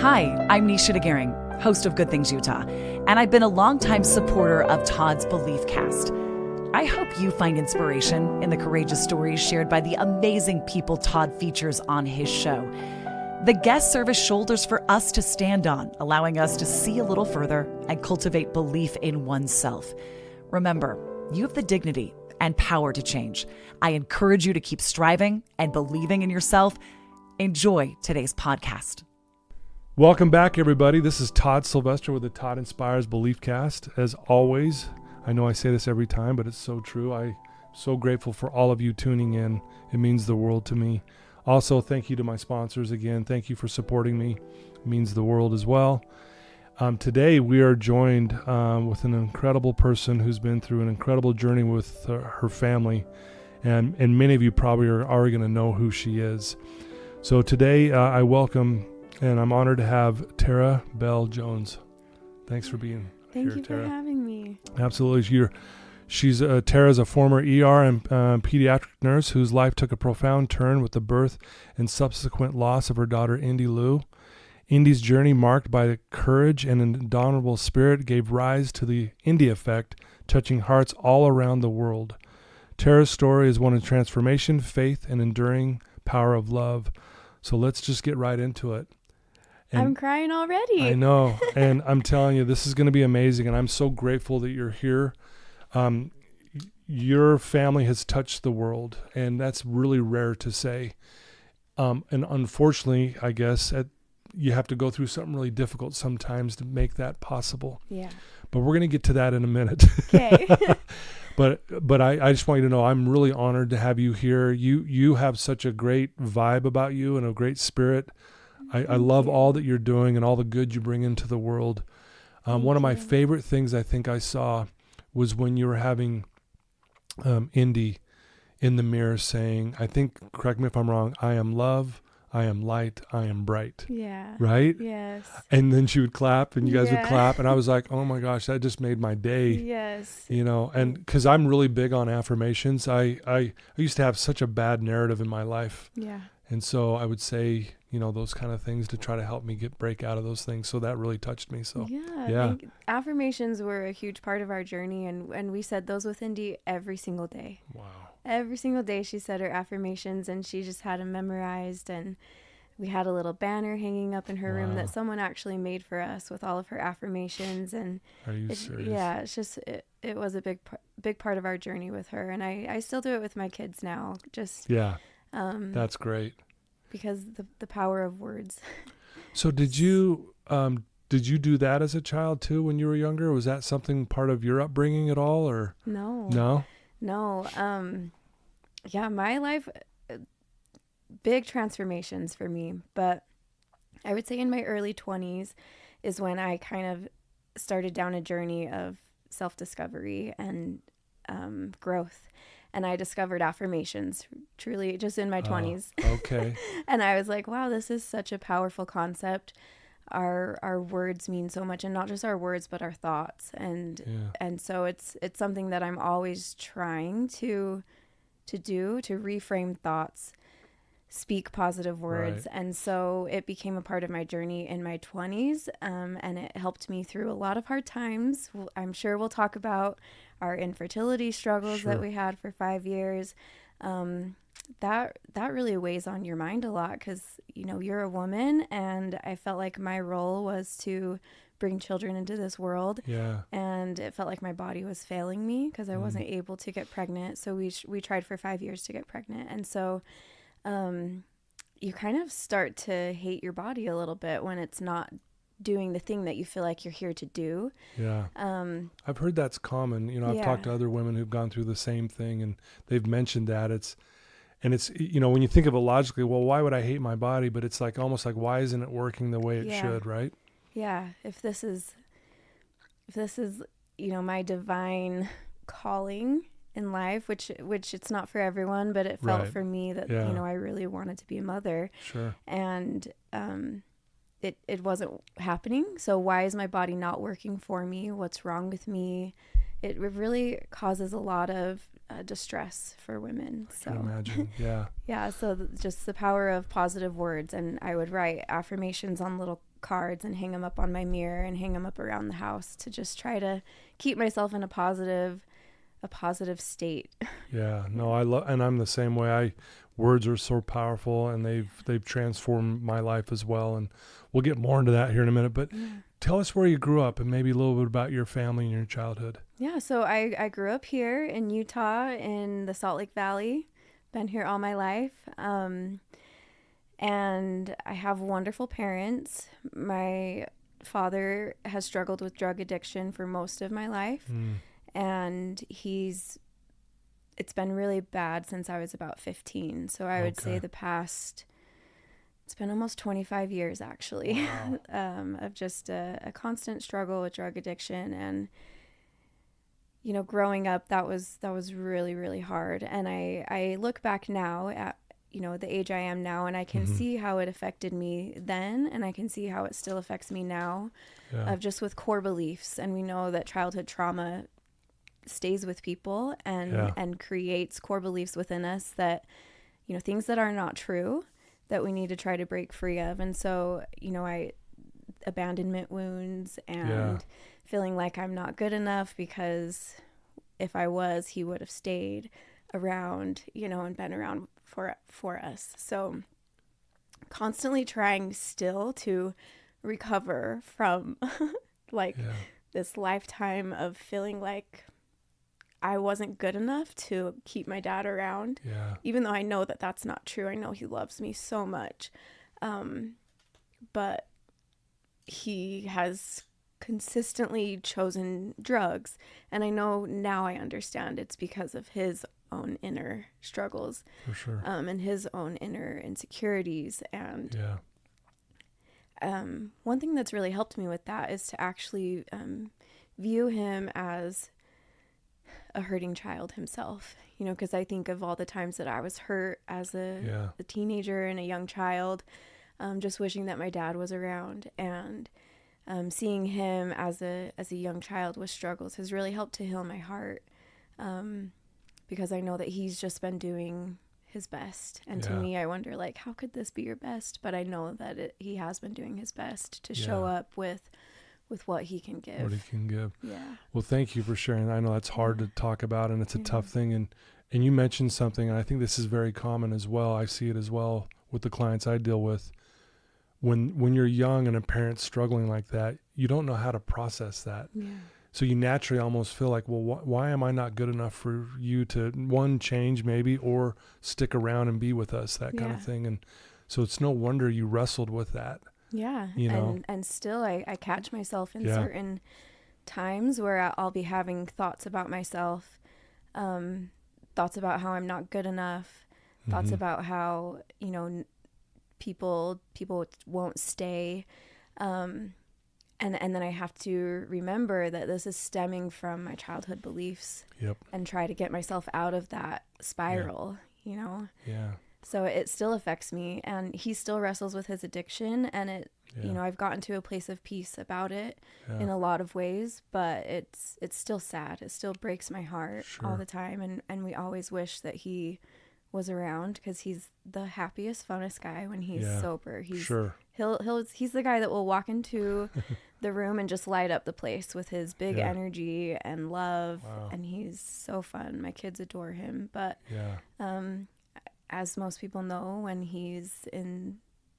Hi, I'm Nisha DeGaring, host of Good Things Utah, and I've been a longtime supporter of Todd's Beliefcast. I hope you find inspiration in the courageous stories shared by the amazing people Todd features on his show. The guests serve as shoulders for us to stand on, allowing us to see a little further and cultivate belief in oneself. Remember, you have the dignity and power to change. I encourage you to keep striving and believing in yourself. Enjoy today's podcast. Welcome back, everybody. This is Todd Sylvester with the Todd Inspires Beliefcast. As always, I know I say this every time, but it's so true. I'm so grateful for all of you tuning in. It means the world to me. Also, thank you to my sponsors again. Thank you for supporting me. It means the world as well. Today, we are joined with an incredible person who's been through an incredible journey with her family. And many of you probably are already going to know who she is. So today, I welcome and I'm honored to have Terah Belle Jones. Thanks for being here, Terah. Thank you for having me. Absolutely. Terah's a former ER and pediatric nurse whose life took a profound turn with the birth and subsequent loss of her daughter, Indy Llew. Indy's journey, marked by courage and an indomitable spirit, gave rise to the Indy Effect, touching hearts all around the world. Terah's story is one of transformation, faith, and enduring power of love. So let's just get right into it. And I'm crying already. I know. And I'm telling you, this is going to be amazing. And I'm so grateful that you're here. Your family has touched the world, and that's really rare to say. And unfortunately, I guess you have to go through something really difficult sometimes to make that possible. Yeah. But we're going to get to that in a minute. Okay. But I just want you to know I'm really honored to have you here. You have such a great vibe about you and a great spirit. I love all that you're doing and all the good you bring into the world. One of my favorite things I think I saw was when you were having Indy in the mirror saying, I think, correct me if I'm wrong, I am love, I am light, I am bright. Yeah. Right? Yes. And then she would clap and you guys would clap. And I was like, oh my gosh, that just made my day. Yes. You know, and because I'm really big on affirmations. I used to have such a bad narrative in my life. Yeah. And so I would say, you know, those kind of things to try to help me break out of those things. So that really touched me. So yeah. I think affirmations were a huge part of our journey, and we said those with Indy every single day. Wow. Every single day she said her affirmations, and she just had them memorized, and we had a little banner hanging up in her room that someone actually made for us with all of her affirmations. And are you serious? Yeah, it's just it was a big part of our journey with her, and I still do it with my kids now. Just that's great. Because the power of words. So did you do that as a child too when you were younger? Was that something part of your upbringing at all, or no? Yeah, my life, big transformations for me, but I would say in my early 20s is when I kind of started down a journey of self-discovery and growth. And I discovered affirmations truly just in my 20s. Okay. And I was like, wow, this is such a powerful concept. Our words mean so much, and not just our words, but our thoughts. And so it's something that I'm always trying to reframe thoughts, speak positive words. Right. And so it became a part of my journey in my 20s. And it helped me through a lot of hard times. I'm sure we'll talk about our infertility struggles that we had for 5 years. That really weighs on your mind a lot because, you know, you're a woman, and I felt like my role was to bring children into this world. Yeah. And it felt like my body was failing me because I wasn't able to get pregnant. So we tried for 5 years to get pregnant. And so you kind of start to hate your body a little bit when it's not doing the thing that you feel like you're here to do. Yeah. I've heard that's common. You know, I've talked to other women who've gone through the same thing, and they've mentioned that it's, you know, when you think of it logically, well, why would I hate my body? But it's like, almost like, why isn't it working the way it should? Right. Yeah. If this is, you know, my divine calling in life, which it's not for everyone, but it felt for me that, you know, I really wanted to be a mother. Sure. And, it wasn't happening. So why is my body not working for me? What's wrong with me? it really causes a lot of distress for women. I can imagine. Yeah. Yeah. So just the power of positive words. And I would write affirmations on little cards and hang them up on my mirror and hang them up around the house to just try to keep myself in a positive state. Yeah. No, and I'm the same way. Words are so powerful, and they've transformed my life as well. And we'll get more into that here in a minute. But tell us where you grew up and maybe a little bit about your family and your childhood. Yeah, so I grew up here in Utah in the Salt Lake Valley. Been here all my life. And I have wonderful parents. My father has struggled with drug addiction for most of my life. And it's been really bad since I was about 15. So I would say it's been almost 25 years actually. Wow. Of just a constant struggle with drug addiction. And, you know, growing up, that was really, really hard. And I look back now at, you know, the age I am now, and I can see how it affected me then, and I can see how it still affects me now, of just with core beliefs. And we know that childhood trauma stays with people and creates core beliefs within us that, you know, things that are not true that we need to try to break free of. And so, you know, abandonment wounds and feeling like I'm not good enough because if I was, he would have stayed around, you know, and been around for us. So constantly trying still to recover from this lifetime of feeling like I wasn't good enough to keep my dad around, even though I know that that's not true. I know he loves me so much. But he has consistently chosen drugs. And I know now I understand it's because of his own inner struggles. For sure. And his own inner insecurities. And one thing that's really helped me with that is to actually view him as a hurting child himself, you know, because I think of all the times that I was hurt as a teenager and a young child, just wishing that my dad was around, and seeing him as a young child with struggles has really helped to heal my heart, because I know that he's just been doing his best. And to me, I wonder, like, how could this be your best? But I know that he has been doing his best to show up with what he can give. What he can give. Yeah. Well, thank you for sharing. I know that's hard to talk about, and it's a tough thing. And you mentioned something, and I think this is very common as well. I see it as well with the clients I deal with. When you're young and a parent's struggling like that, you don't know how to process that. Yeah. So you naturally almost feel like, well, why am I not good enough for you to, one, change maybe, or stick around and be with us, that kind of thing. And so it's no wonder you wrestled with that. Yeah. You know? And still I catch myself in certain times where I'll be having thoughts about myself, thoughts about how I'm not good enough, thoughts about how, you know, people won't stay. And then I have to remember that this is stemming from my childhood beliefs, and try to get myself out of that spiral, you know? Yeah. So it still affects me, and he still wrestles with his addiction, and you know, I've gotten to a place of peace about it in a lot of ways, but it's still sad. It still breaks my heart all the time. And we always wish that he was around, because he's the happiest, funnest guy when he's sober. He's he's the guy that will walk into the room and just light up the place with his big energy and love. Wow. And he's so fun. My kids adore him. But as most people know, when he's in,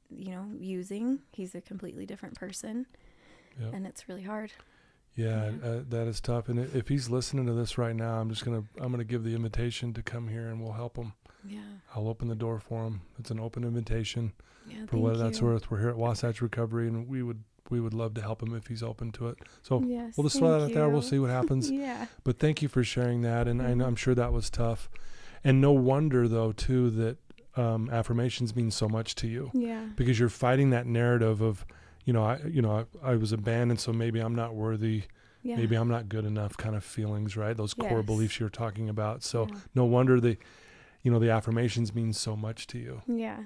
you know, using, he's a completely different person. And it's really hard. That is tough. And if he's listening to this right now, I'm gonna give the invitation to come here, and we'll help him. I'll open the door for him. It's an open invitation. For what that's worth. We're here at Wasatch Recovery, and we would love to help him if he's open to it. So we'll just throw that out there. We'll see what happens. But thank you for sharing that, and I'm sure that was tough. And no wonder, though, too, that affirmations mean so much to you. Because you're fighting that narrative of, I was abandoned, so maybe I'm not worthy. Maybe I'm not good enough kind of feelings, right? Those core beliefs you're talking about. So no wonder the affirmations mean so much to you.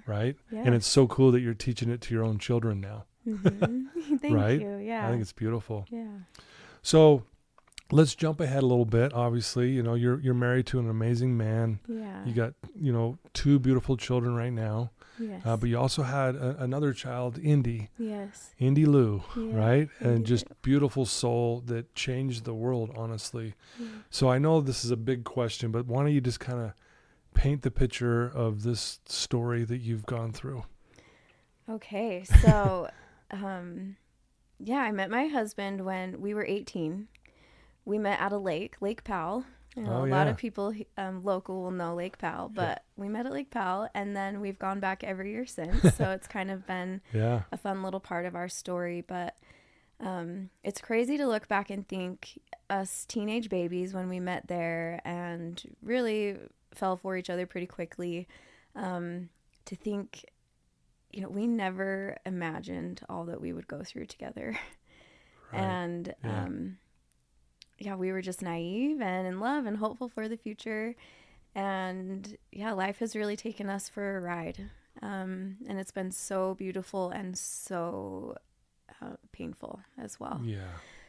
Right? And it's so cool that you're teaching it to your own children now. Thank you. I think it's beautiful. So let's jump ahead a little bit. Obviously, you're married to an amazing man. Yeah. You got, 2 beautiful children right now. Yes. But you also had another child, Indy. Yes. Indy Llew, Yeah. right? And Indy just Llew. beautiful soul that changed the world, honestly. Yeah. So I know this is a big question, but why don't you just kind of paint the picture of this story that you've gone through? Okay. So, I met my husband when we were 18. We met at a lake, Lake Powell. A lot of people local will know Lake Powell, but we met at Lake Powell, and then we've gone back every year since. So it's kind of been a fun little part of our story. But it's crazy to look back and think us teenage babies when we met there and really fell for each other pretty quickly. To think, we never imagined all that we would go through together. Right. And we were just naive and in love and hopeful for the future. And life has really taken us for a ride. And it's been so beautiful and so painful as well. Yeah.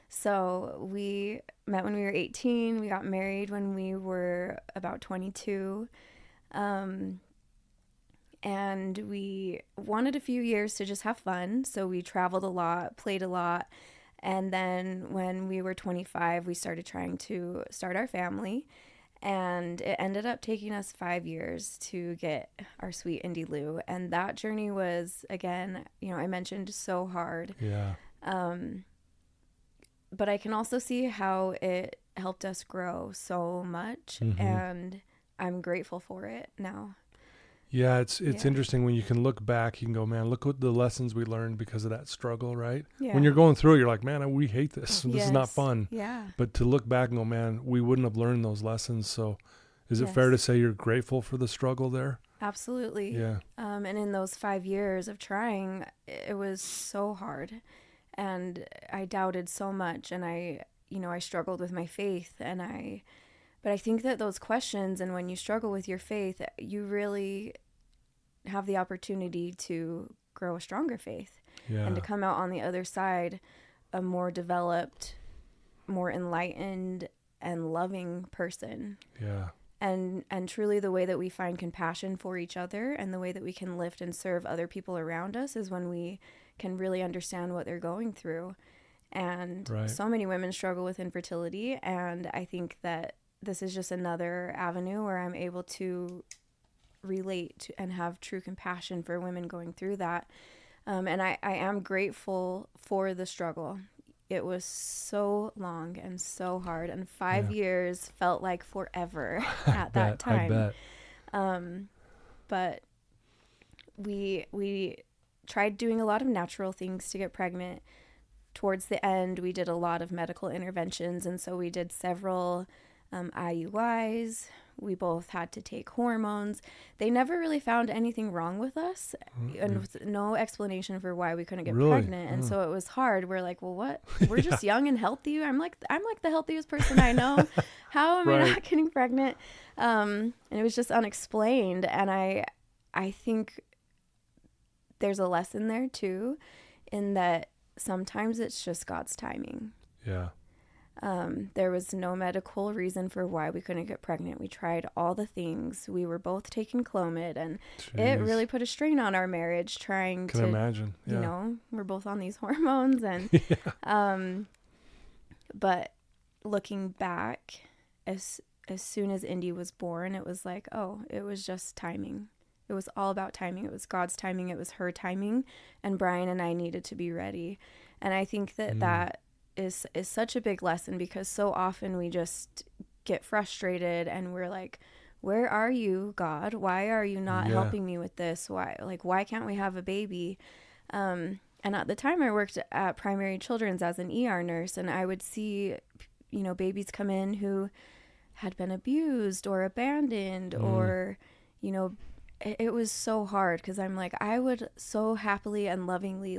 So we met when we were 18. We got married when we were about 22. And we wanted a few years to just have fun. So we traveled a lot, played a lot. And then when we were 25, we started trying to start our family. And it ended up taking us 5 years to get our sweet Indy Llew. And that journey was, again, I mentioned, so hard. Yeah. But I can also see how it helped us grow so much. Mm-hmm. And I'm grateful for it now. Yeah, it's interesting when you can look back, you can go, man, look what the lessons we learned because of that struggle, right? Yeah. When you're going through it, you're like, man, we hate this. This is not fun. Yeah. But to look back and go, man, we wouldn't have learned those lessons. So is it fair to say you're grateful for the struggle there? Absolutely. Yeah. And in those 5 years of trying, it was so hard. And I doubted so much. And I struggled with my faith. But I think that those questions, and when you struggle with your faith, you really have the opportunity to grow a stronger faith and to come out on the other side a more developed, more enlightened and loving person. Yeah. And truly the way that we find compassion for each other and the way that we can lift and serve other people around us is when we can really understand what they're going through. And so many women struggle with infertility, and I think that this is just another avenue where I'm able to relate to and have true compassion for women going through that. And I am grateful for the struggle. It was so long and so hard, and 5 years felt like forever at that time. I bet. But we tried doing a lot of natural things to get pregnant. Towards the end, we did a lot of medical interventions, and so we did several IUIs. We both had to take hormones. They never really found anything wrong with us, and with no explanation for why we couldn't get pregnant. And so it was hard. We're like, well, what? We're just young and healthy. I'm like the healthiest person I know. How am I not getting pregnant? And it was just unexplained. And I think there's a lesson there too, in that sometimes it's just God's timing. Yeah. There was no medical reason for why we couldn't get pregnant. We tried all the things. We were both taking Clomid, and it really put a strain on our marriage trying to imagine. Yeah. We're both on these hormones, and but looking back, as soon as Indy was born, it was like, oh, it was just timing. It was all about timing. It was God's timing. It was her timing, and Brian and I needed to be ready. And I think that is such a big lesson, because so often we just get frustrated and we're like, where are you, God? Why are you not helping me with this? Why can't we have a baby? And at the time I worked at Primary Children's as an ER nurse, and I would see, babies come in who had been abused or abandoned or, it was so hard, because I'm like, I would so happily and lovingly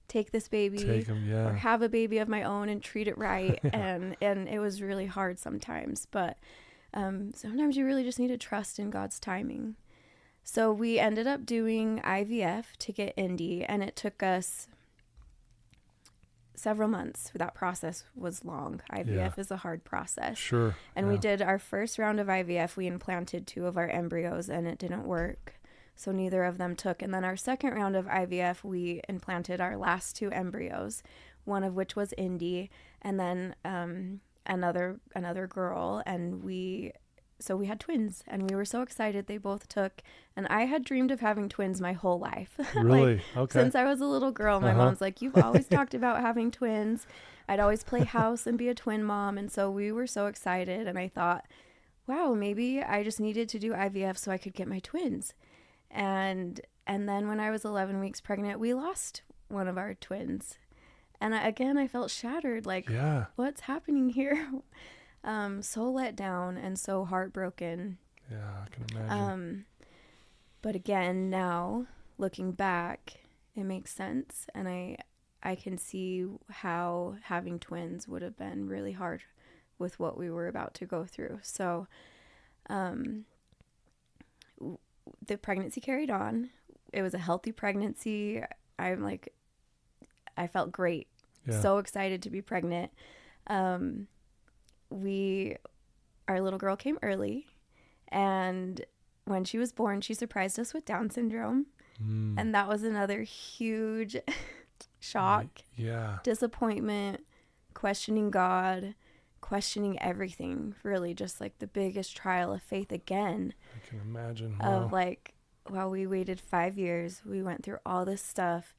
take this baby or have a baby of my own and treat it right. and it was really hard sometimes, but sometimes you really just need to trust in God's timing. So we ended up doing IVF to get Indy, and it took us several months. That process was long. IVF is a hard process. Sure. And we did our first round of IVF. We implanted 2 of our embryos and it didn't work. So neither of them took. And then our second round of IVF, we implanted our last 2 embryos, one of which was Indy, and then another girl. And we had twins, and we were so excited. They both took. And I had dreamed of having twins my whole life. Really? Okay. Since I was a little girl, my mom's like, you've always talked about having twins. I'd always play house and be a twin mom. And so we were so excited. And I thought, wow, maybe I just needed to do IVF so I could get my twins. And then when I was 11 weeks pregnant, we lost one of our twins. And I felt shattered, like, what's happening here? So let down and so heartbroken. Yeah, I can imagine. But again, now looking back, it makes sense. And I can see how having twins would have been really hard with what we were about to go through. So, the pregnancy carried on. It was a healthy pregnancy. I felt great. So excited to be pregnant. Our little girl came early, and when she was born, she surprised us with Down syndrome. And that was another huge shock, disappointment, questioning God, questioning everything, really just like the biggest trial of faith again. I can imagine. Of like, wow, we waited 5 years. We went through all this stuff,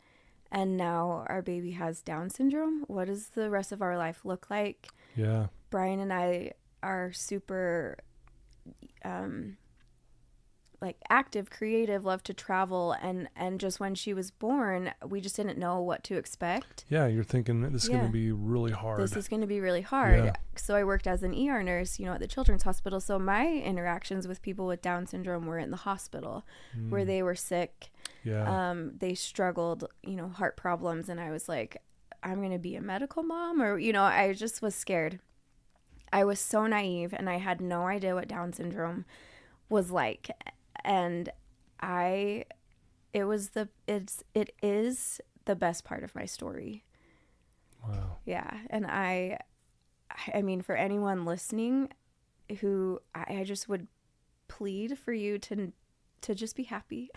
and now our baby has Down syndrome. What does the rest of our life look like? Yeah. Brian and I are super like active, creative, love to travel, and just when she was born, we just didn't know what to expect. Yeah, you're thinking that this is going to be really hard. This is going to be really hard. Yeah. So I worked as an ER nurse, at the Children's Hospital. So my interactions with people with Down syndrome were in the hospital, where they were sick. Yeah. They struggled, heart problems, and I was like, I'm going to be a medical mom, or I just was scared. I was so naive, and I had no idea what Down syndrome was like. And it is the best part of my story. Wow. Yeah. And I mean, for anyone listening who I just would plead for you to just be happy.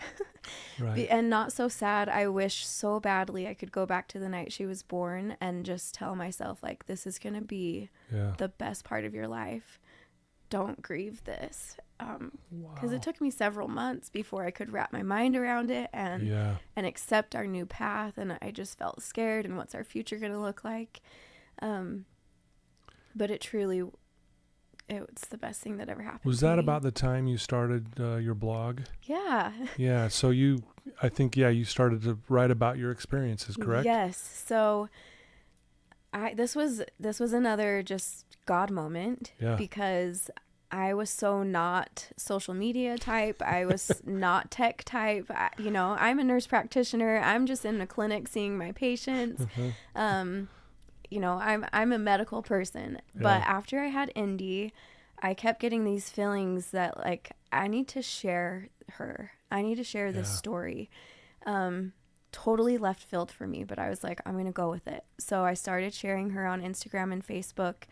Right. And not so sad. I wish so badly I could go back to the night she was born and just tell myself, like, this is going to be the best part of your life. Don't grieve this. Because it took me several months before I could wrap my mind around it and accept our new path. And I just felt scared, and what's our future going to look like? But it's the best thing that ever happened. Was that about the time you started your blog? Yeah. Yeah. So you started to write about your experiences, correct? Yes. So this was another just God moment, because I was so not social media type. I was not tech type. I'm a nurse practitioner. I'm just in a clinic seeing my patients. I'm a medical person. But after I had Indy, I kept getting these feelings that, like, I need to share her. I need to share this story. Totally left field for me, but I was like, I'm going to go with it. So I started sharing her on Instagram and Facebook,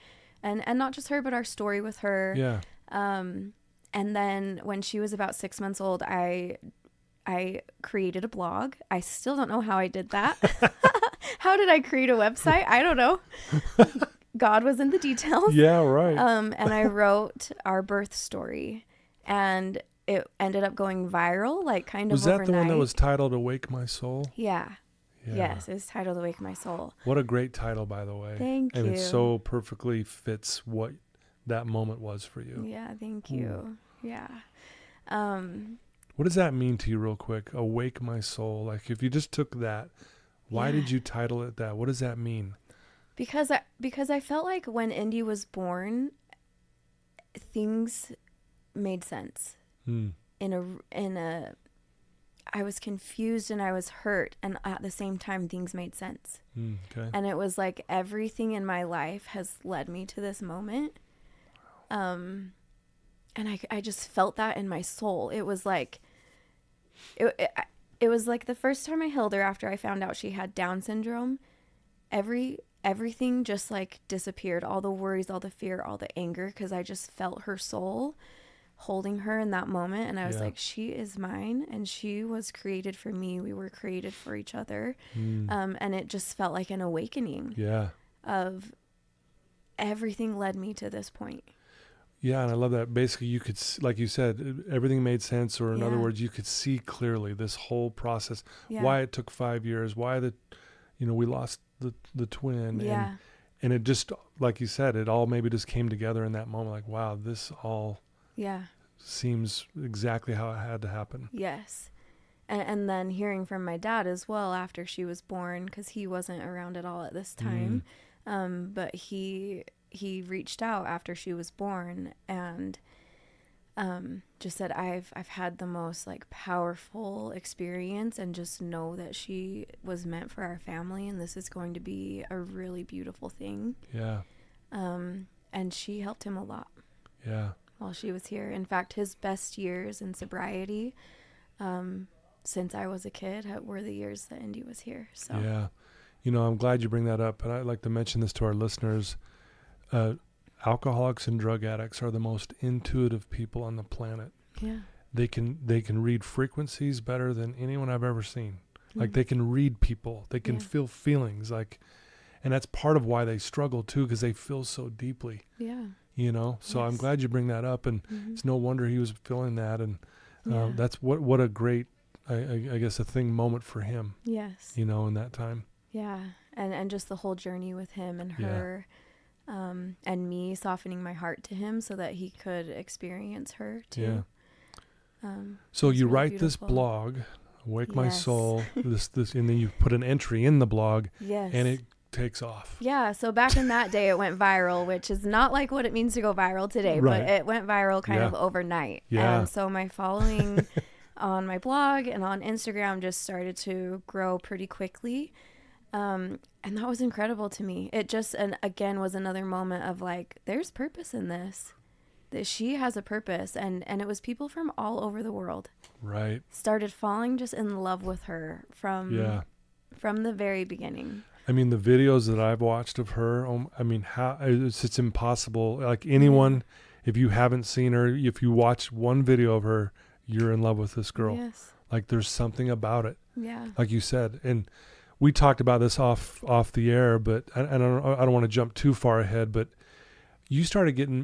and not just her, but our story with her. Yeah. And then when she was about 6 months old, I created a blog. I still don't know how I did that. How did I create a website? I don't know. God was in the details. Yeah, right. And I wrote our birth story, and it ended up going viral, like kind of overnight. Was that the one that was titled Awake My Soul? Yeah. Yes, it was titled Awake My Soul. What a great title, by the way. Thank you. And it so perfectly fits what that moment was for you. Yeah, thank you. Yeah. What does that mean to you, real quick? Awake My Soul. Like, if you just took that, why did you title it that? What does that mean? Because I felt like when Indy was born, things made sense. I was confused and I was hurt, and at the same time things made sense. Okay. And it was like everything in my life has led me to this moment. And I just felt that in my soul. It was like it was like the first time I held her after I found out she had Down syndrome, everything just like disappeared. All the worries, all the fear, all the anger, because I just felt her soul holding her in that moment. And I was like, she is mine and she was created for me. We were created for each other. And it just felt like an awakening of everything led me to this point. Yeah, and I love that. Basically, you could, like you said, everything made sense, or in other words, you could see clearly this whole process, why it took 5 years, why we lost the twin, and it just, like you said, it all maybe just came together in that moment. Like, wow, this all seems exactly how it had to happen. Yes, and then hearing from my dad as well after she was born, because he wasn't around at all at this time, but he reached out after she was born and just said, I've had the most like powerful experience, and just know that she was meant for our family and this is going to be a really beautiful thing. And she helped him a lot while she was here. In fact, his best years in sobriety since I was a kid were the years that Indy was here. So I'm glad you bring that up, and I'd like to mention this to our listeners. Alcoholics and drug addicts are the most intuitive people on the planet. They can read frequencies better than anyone I've ever seen. Like, they can read people, they can feel feelings, like, and that's part of why they struggle too, because they feel so deeply. So I'm glad you bring that up, and it's no wonder he was feeling that, and that's what a great I guess a moment for him. In that time. And just the whole journey with him and her. And me softening my heart to him so that he could experience her too. So you really write beautiful. this blog, Wake My Soul, this, and then you put an entry in the blog, and it takes off. So back in that day, it went viral, which is not like what it means to go viral today, but it went viral kind of overnight. And so my following on my blog and on Instagram just started to grow pretty quickly. And that was incredible to me. It just, and again, was another moment of like, there's purpose in this, that she has a purpose. And it was people from all over the world. Started falling just in love with her from the very beginning. I mean, the videos that I've watched of her, it's impossible. Like, anyone, if you haven't seen her, if you watch one video of her, you're in love with this girl. Like, there's something about it. Like you said. And we talked about this off the air, but I don't want to jump too far ahead, but you started getting,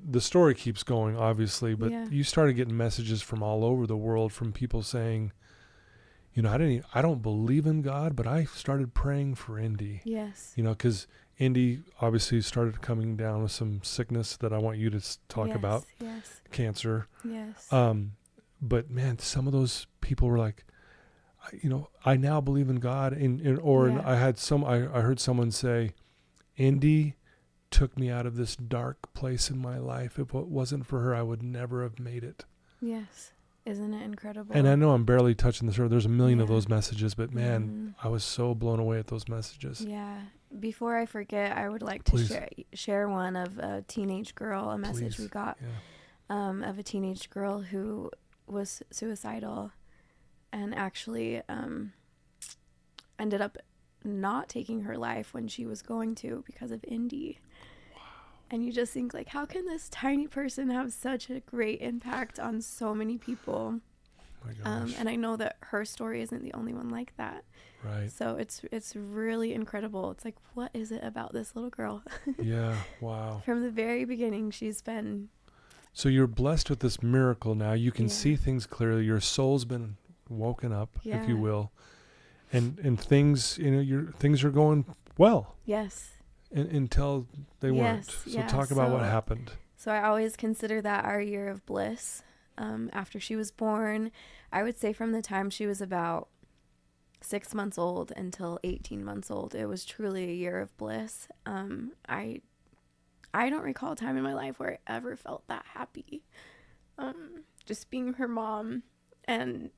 the story keeps going, obviously, but you started getting messages from all over the world from people saying, I don't believe in God, but I started praying for Indy. Because Indy obviously started coming down with some sickness that I want you to talk about, cancer. But man, some of those people were like, I now believe in God, I heard someone say, Indy took me out of this dark place in my life. If it wasn't for her, I would never have made it. Isn't it incredible? And I know I'm barely touching the surface. There's a million of those messages, but man, I was so blown away at those messages. Before I forget, I would like to share one of a teenage girl, a message we got of a teenage girl who was suicidal. And actually ended up not taking her life when she was going to, because of Indy. And you just think, like, how can this tiny person have such a great impact on so many people? My gosh. And I know that her story isn't the only one like that. So it's really incredible. It's like, what is it about this little girl? Wow. From the very beginning, she's been. So you're blessed with this miracle now. You can see things clearly. Your soul's been woken up, if you will, and things, things are going well. Until they weren't. So talk about what happened. So I always consider that our year of bliss. After she was born, I would say from the time she was about 6 months old until 18 months old, it was truly a year of bliss. I don't recall a time in my life where I ever felt that happy. Just being her mom and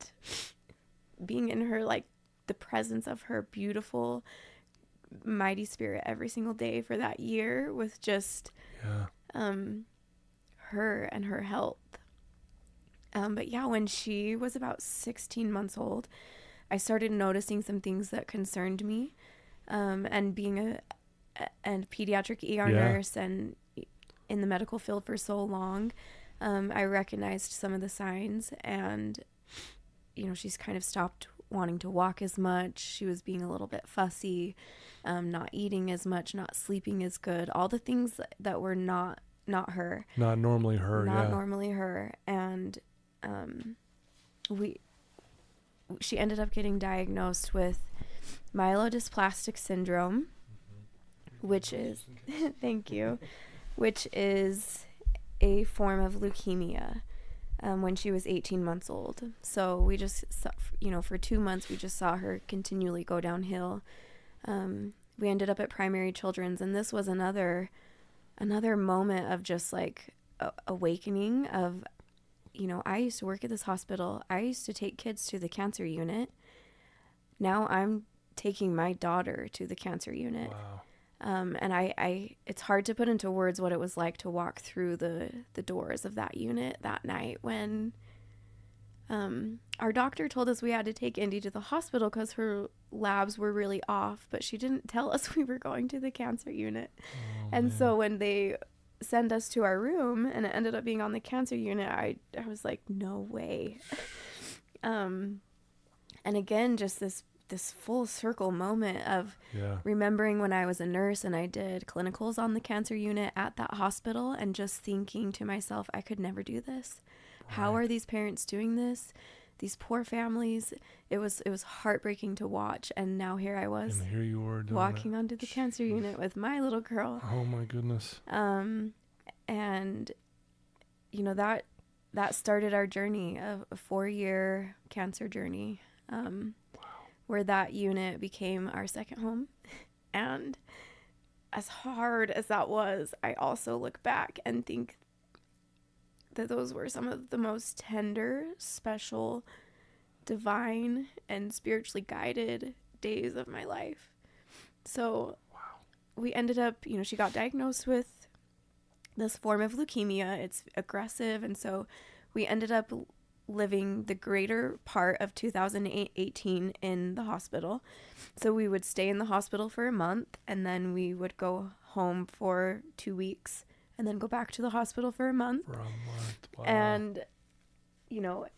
being in her, like, the presence of her beautiful, mighty spirit every single day for that year, with just her and her health. But when she was about 16 months old, I started noticing some things that concerned me. And being a pediatric ER nurse and in the medical field for so long, I recognized some of the signs, and, she's kind of stopped wanting to walk as much. She was being a little bit fussy, not eating as much, not sleeping as good, all the things that were not her. Not normally her, Not normally her. And she ended up getting diagnosed with myelodysplastic syndrome, which is, thank you, which is a form of leukemia, when she was 18 months old. So we just saw, for 2 months, we just saw her continually go downhill. We ended up at Primary Children's, and this was another moment of just like awakening of, I used to work at this hospital. I used to take kids to the cancer unit. Now I'm taking my daughter to the cancer unit. Wow. And I it's hard to put into words what it was like to walk through the doors of that unit that night when our doctor told us we had to take Indy to the hospital because her labs were really off, but she didn't tell us we were going to the cancer unit. And man. So when they send us to our room and it ended up being on the cancer unit, I was like, no way. And again, just this full circle moment of remembering when I was a nurse and I did clinicals on the cancer unit at that hospital, and just thinking to myself, I could never do this. Right. How are these parents doing this? These poor families. It was heartbreaking to watch. And now here I was. And here you were doing walking onto the cancer unit with my little girl. Oh my goodness. And that started our journey, a 4-year cancer journey. Where that unit became our second home. And as hard as that was, I also look back and think that those were some of the most tender, special, divine, and spiritually guided days of my life. So we ended up, she got diagnosed with this form of leukemia. It's aggressive. And so we ended up living the greater part of 2018 in the hospital. So we would stay in the hospital for a month, and then we would go home for 2 weeks, and then go back to the hospital for a month. Wow. And,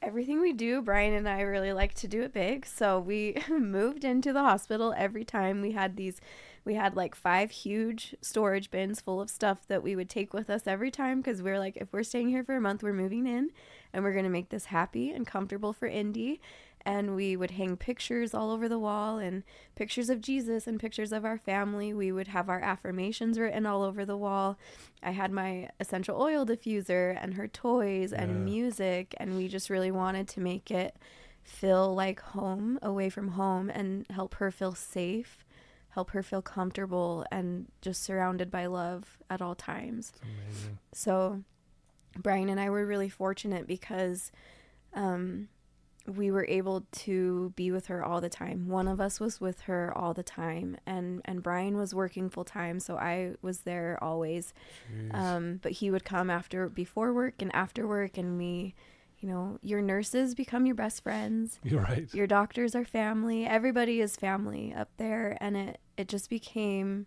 everything we do, Brian and I really like to do it big. So we moved into the hospital every time. We had like 5 huge storage bins full of stuff that we would take with us every time, because we're like, if we're staying here for a month, we're moving in and we're going to make this happy and comfortable for Indy. And we would hang pictures all over the wall, and pictures of Jesus and pictures of our family. We would have our affirmations written all over the wall. I had my essential oil diffuser and her toys and music, and we just really wanted to make it feel like home away from home and help her feel safe, help her feel comfortable, and just surrounded by love at all times. That's amazing. So Brian and I were really fortunate because we were able to be with her all the time. One of us was with her all the time, and Brian was working full time, so I was there always. But he would come before work and after work, and we, your nurses become your best friends. You're right. Your doctors are family. Everybody is family up there, and it just became,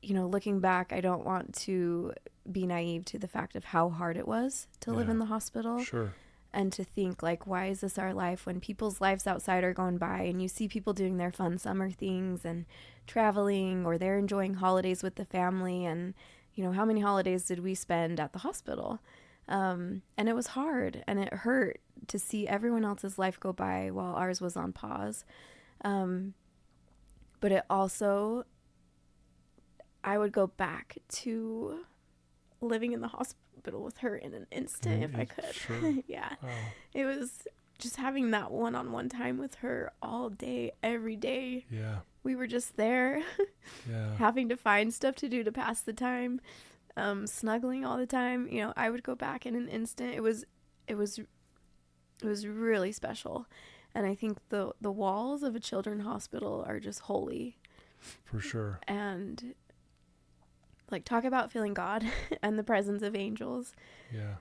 looking back, I don't want to be naive to the fact of how hard it was to live in the hospital. Sure. And to think, like, why is this our life when people's lives outside are going by and you see people doing their fun summer things and traveling, or they're enjoying holidays with the family, and, how many holidays did we spend at the hospital? And it was hard, and it hurt to see everyone else's life go by while ours was on pause. But it also, I would go back to living in the hospital with her in an instant if I could. Sure. Yeah. Wow. It was just having that one-on-one time with her all day, every day. Yeah. We were just there. Yeah. Having to find stuff to do to pass the time, snuggling all the time. I would go back in an instant. It was really special. And I think the walls of a children's hospital are just holy. For sure. And talk about feeling God and the presence of angels. Yeah.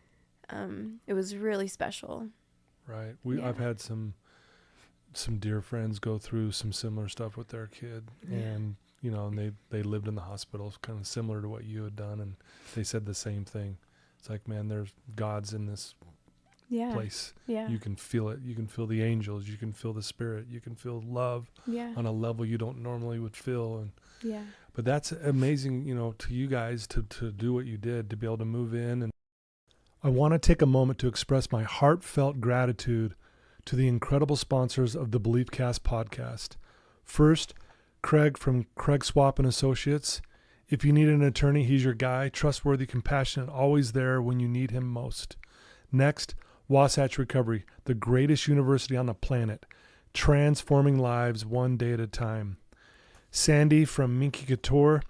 It was really special. Right. I've had some some dear friends go through some similar stuff with their kid, and and they lived in the hospital, kind of similar to what you had done, and they said the same thing. It's like, man, there's God's in this place. Yeah. You can feel it. You can feel the angels. You can feel the spirit. You can feel love on a level you don't normally would feel. And but that's amazing, to you guys to do what you did, to be able to move in. And I want to take a moment to express my heartfelt gratitude to the incredible sponsors of the Beliefcast podcast. First, Craig from Craig Swap and Associates. If you need an attorney, he's your guy. Trustworthy, compassionate, always there when you need him most. Next, Wasatch Recovery, the greatest university on the planet, transforming lives one day at a time. Sandy from Minky Couture,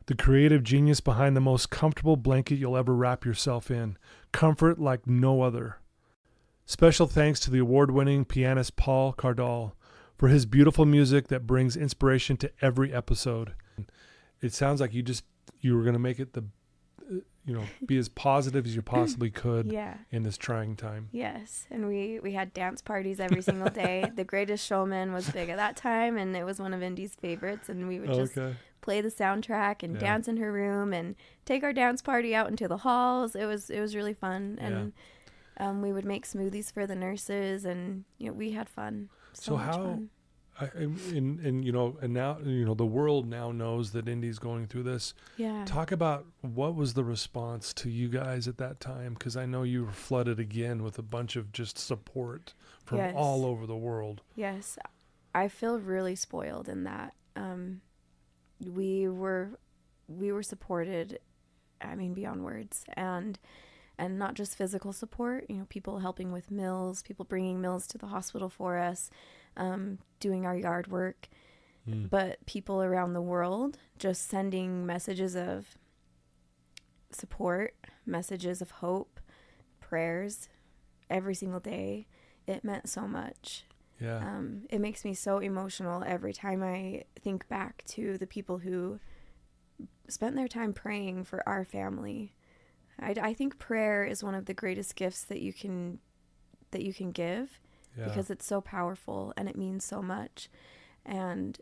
the creative genius behind the most comfortable blanket you'll ever wrap yourself in. Comfort like no other. Special thanks to the award-winning pianist Paul Cardall for his beautiful music that brings inspiration to every episode. It sounds like you were going to make it be as positive as you possibly could in this trying time. Yes. And we had dance parties every single day. The Greatest Showman was big at that time, and it was one of Indy's favorites. And we would just play the soundtrack and dance in her room and take our dance party out into the halls. It was really fun. And we would make smoothies for the nurses, and we had fun. So much fun. And now the world now knows that Indy's going through this. Yeah. Talk about what was the response to you guys at that time, because I know you were flooded again with a bunch of just support from all over the world. Yes, I feel really spoiled in that. We were supported, beyond words, and not just physical support. People helping with meals, people bringing meals to the hospital for us. Doing our yard work, but people around the world just sending messages of support, messages of hope, prayers every single day. It meant so much. Yeah. It makes me so emotional every time I think back to the people who spent their time praying for our family. I think prayer is one of the greatest gifts that you can give. Yeah. Because it's so powerful and it means so much, and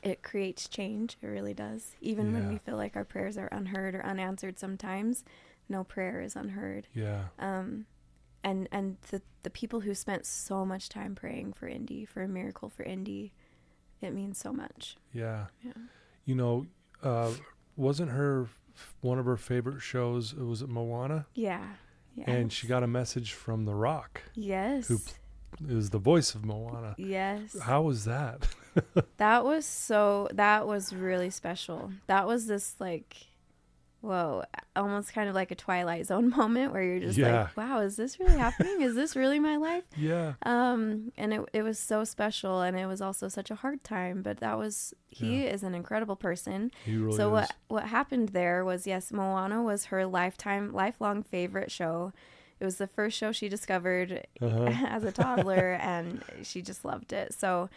it creates change. It really does. Even when we feel like our prayers are unheard or unanswered sometimes, no prayer is unheard. Yeah. And the people who spent so much time praying for Indy, for a miracle for Indy, it means so much. Yeah. Yeah. Wasn't one of her favorite shows, was it Moana? Yeah. Yes. And she got a message from The Rock. Yes. Who is the voice of Moana. Yes. How was that? That was really special. That was this almost kind of like a Twilight Zone moment where you're just like, wow, is this really happening? Is this really my life? Yeah. And it was so special, and it was also such a hard time, but he is an incredible person. He really is. What happened there was, Moana was her lifelong favorite show. It was the first show she discovered as a toddler, and she just loved it. So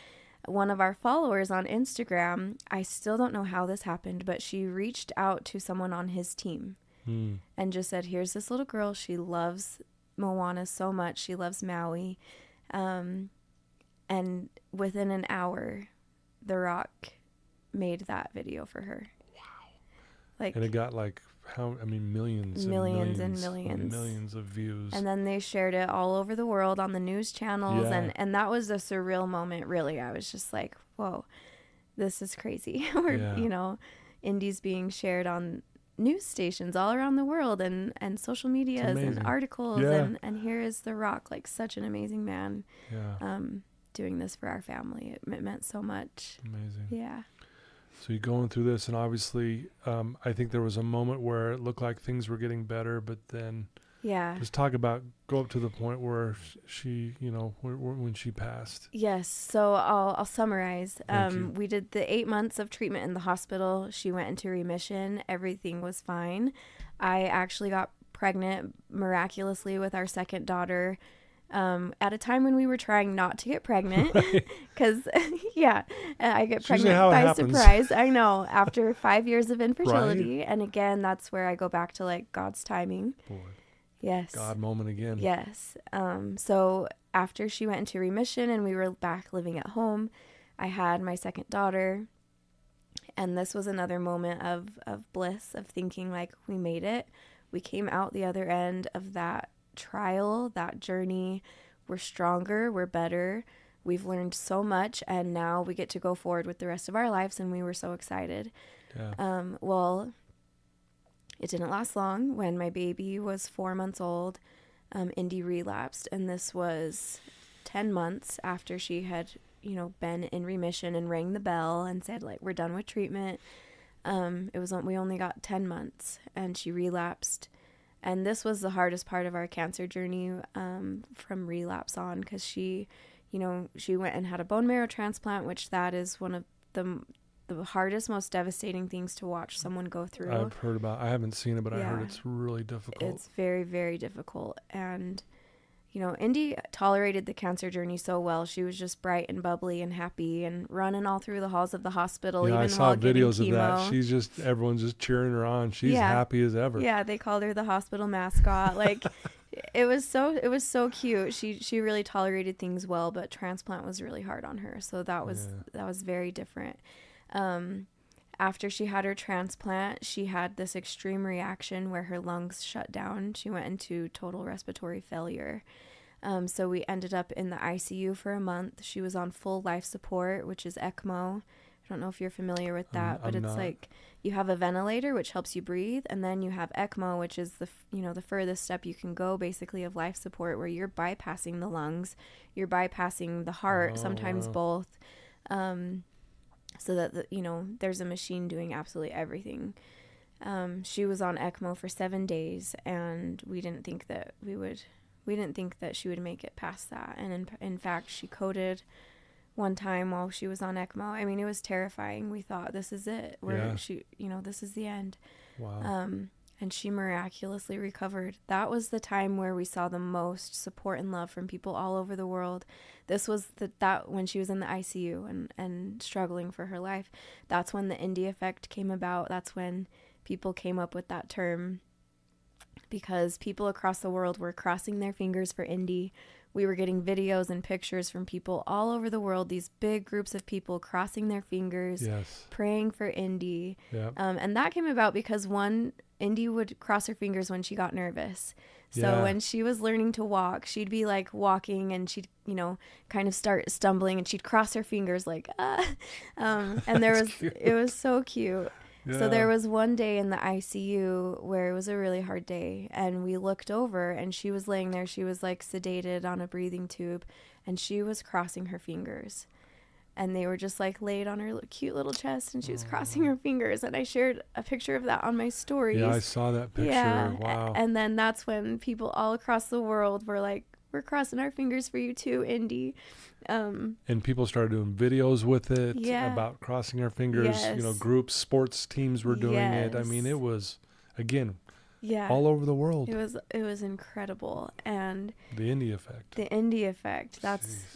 one of our followers on Instagram, I still don't know how this happened, but she reached out to someone on his team and just said, here's this little girl. She loves Moana so much. She loves Maui. And within an hour, The Rock made that video for her. Wow. And it got millions of views. And then they shared it all over the world on the news channels. Yeah. And that was a surreal moment, really. I was just like, whoa, this is crazy. Indy's being shared on news stations all around the world and social medias and articles. Yeah. And here is The Rock, such an amazing man, doing this for our family. It meant so much. Amazing. Yeah. So you're going through this, and obviously, I think there was a moment where it looked like things were getting better, but then, just go up to the point where she, when she passed. Yes. So I'll summarize. We did the 8 months of treatment in the hospital. She went into remission. Everything was fine. I actually got pregnant miraculously with our second daughter. At a time when we were trying not to get pregnant, because I get pregnant by surprise. I know, after 5 years of infertility. Right? And again, that's where I go back to God's timing. Boy. Yes. God moment again. Yes. So after she went into remission and we were back living at home, I had my second daughter. And this was another moment of bliss, of thinking like, we made it. We came out the other end of that trial, that journey. We're stronger, we're better. We've learned so much, and now we get to go forward with the rest of our lives, and we were so excited. Yeah. Well, it didn't last long. When my baby was 4 months old, Indy relapsed, and this was 10 months after she had, been in remission and rang the bell and said, like, we're done with treatment. We only got 10 months, and she relapsed. And this was the hardest part of our cancer journey, from relapse on, because she went and had a bone marrow transplant, which that is one of the hardest, most devastating things to watch someone go through. I've heard about, I haven't seen it, but I heard it's really difficult. It's very, very difficult. And, Indy tolerated the cancer journey so well. She was just bright and bubbly and happy and running all through the halls of the hospital, even I saw while getting videos chemo. of that. Everyone's just cheering her on. She's happy as ever. Yeah, they called her the hospital mascot. Like, it was so cute. She really tolerated things well, but transplant was really hard on her. So that was very different. After she had her transplant, she had this extreme reaction where her lungs shut down. She went into total respiratory failure. So we ended up in the ICU for a month. She was on full life support, which is ECMO. I don't know if you're familiar with that, but it's like you have a ventilator, which helps you breathe, and then you have ECMO, which is the furthest step you can go, basically, of life support, where you're bypassing the lungs, you're bypassing the heart, sometimes both, so that there's a machine doing absolutely everything. She was on ECMO for 7 days, and we didn't think that she would make it past that. And in fact, she coded one time while she was on ECMO. I mean, it was terrifying. We thought, this is it. This is the end. Wow. And she miraculously recovered. That was the time where we saw the most support and love from people all over the world. This was that when she was in the ICU and struggling for her life. That's when the Indy Effect came about. That's when people came up with that term, because people across the world were crossing their fingers for Indy. We were getting videos and pictures from people all over the world, these big groups of people crossing their fingers, praying for Indy. Yep. And that came about because Indy would cross her fingers when she got nervous. So when she was learning to walk, she'd be like walking and she'd, kind of start stumbling and she'd cross her fingers like, and it was so cute. Yeah. So there was one day in the ICU where it was a really hard day, and we looked over and she was laying there. She was like sedated on a breathing tube, and she was crossing her fingers, and they were just like laid on her cute little chest, and she was crossing her fingers. And I shared a picture of that on my stories. Yeah, I saw that picture. Yeah. Wow. And then that's when people all across the world were like, we're crossing our fingers for you too, Indy. And people started doing videos with it about crossing our fingers. Yes. Groups, sports teams were doing it. I mean, it was, again, all over the world. It was incredible. And the Indy Effect. The Indy Effect.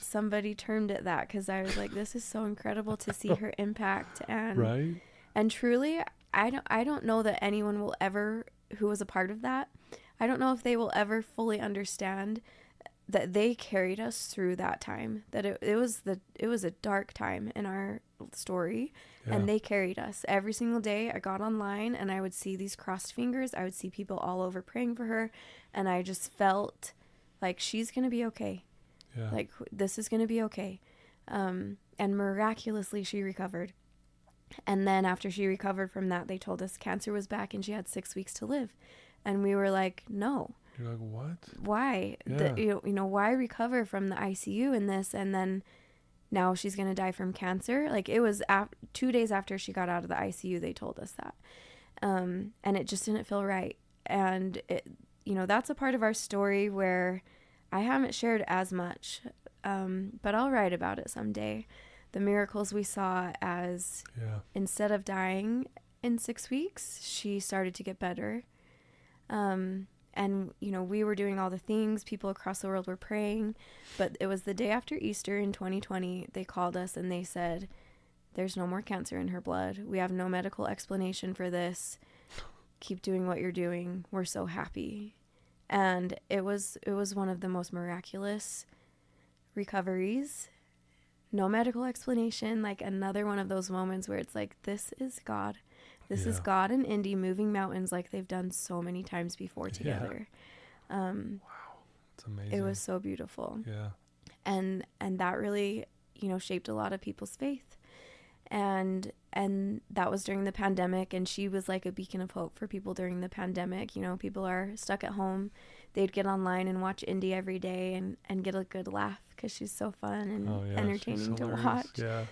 Somebody termed it that, because I was like, this is so incredible to see her impact. And right. And truly, I don't know that anyone will ever, who was a part of that, I don't know if they will ever fully understand that they carried us through that time, that it was a dark time in our story, and they carried us every single day. I got online and I would see these crossed fingers. I would see people all over praying for her, and I just felt like she's going to be okay. Yeah. Like, this is going to be okay. And miraculously she recovered. And then after she recovered from that, they told us cancer was back and she had 6 weeks to live. And we were like, no. You're like, what? Why? Yeah. Why recover from the ICU in this, and then now she's going to die from cancer? Like, it was 2 days after she got out of the ICU, they told us that. And it just didn't feel right. And, that's a part of our story where I haven't shared as much, but I'll write about it someday. The miracles we saw as instead of dying in 6 weeks, she started to get better. And, we were doing all the things. People across the world were praying. But it was the day after Easter in 2020, they called us and they said, there's no more cancer in her blood. We have no medical explanation for this. Keep doing what you're doing. We're so happy. And it was one of the most miraculous recoveries, no medical explanation, like another one of those moments where it's like, this is God. This is God and Indy moving mountains like they've done so many times before together. Wow. It's amazing. It was so beautiful. Yeah. And that really, shaped a lot of people's faith. And that was during the pandemic, and she was like a beacon of hope for people during the pandemic. People are stuck at home. They'd get online and watch Indy every day and get a good laugh because she's so fun and entertaining to watch. Yeah.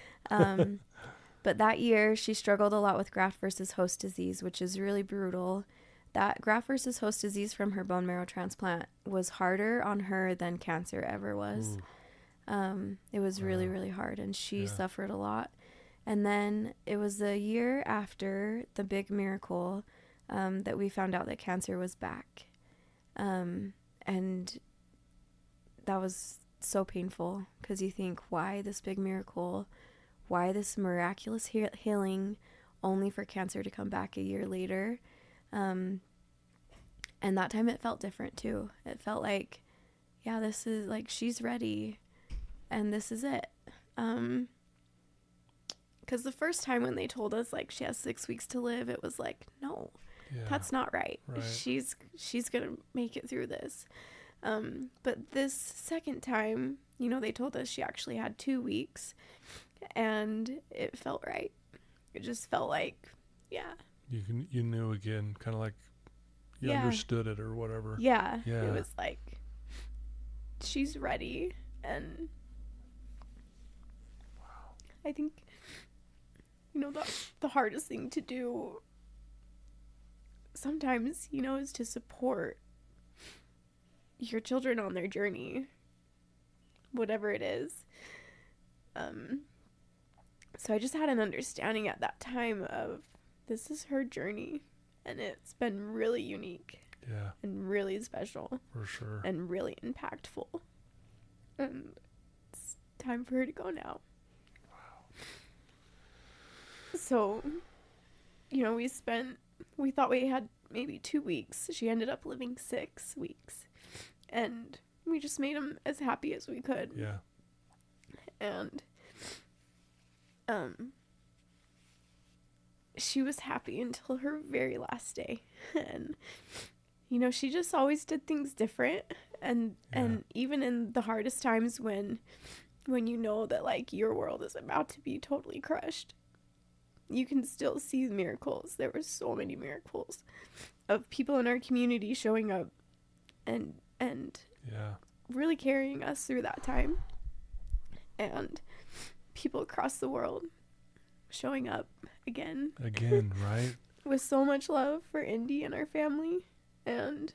But that year, she struggled a lot with graft versus host disease, which is really brutal. That graft versus host disease from her bone marrow transplant was harder on her than cancer ever was. It was really, really hard, and she suffered a lot. And then it was a year after the big miracle that we found out that cancer was back. And that was so painful because you think, why this big miracle? Why this miraculous healing only for cancer to come back a year later? And that time it felt different too. It felt like, this is like, she's ready and this is it. Because the first time when they told us like she has 6 weeks to live, it was like, no, that's not right. She's gonna make it through this. But this second time, they told us she actually had 2 weeks, and it felt right. It just felt like, You knew again, kind of like you understood it or whatever. Yeah. It was like, she's ready, and I think, the hardest thing to do sometimes, is to support your children on their journey, whatever it is. So I just had an understanding at that time of, this is her journey, and it's been really unique. Yeah. And really special. For sure. And really impactful. And it's time for her to go now. So, we thought we had maybe 2 weeks. She ended up living 6 weeks. And we just made them as happy as we could. Yeah. And, she was happy until her very last day. And, she just always did things different. And even in the hardest times when that, like, your world is about to be totally crushed, you can still see miracles. There were so many miracles of people in our community showing up and really carrying us through that time. And people across the world showing up again, right? With so much love for Indy and our family. And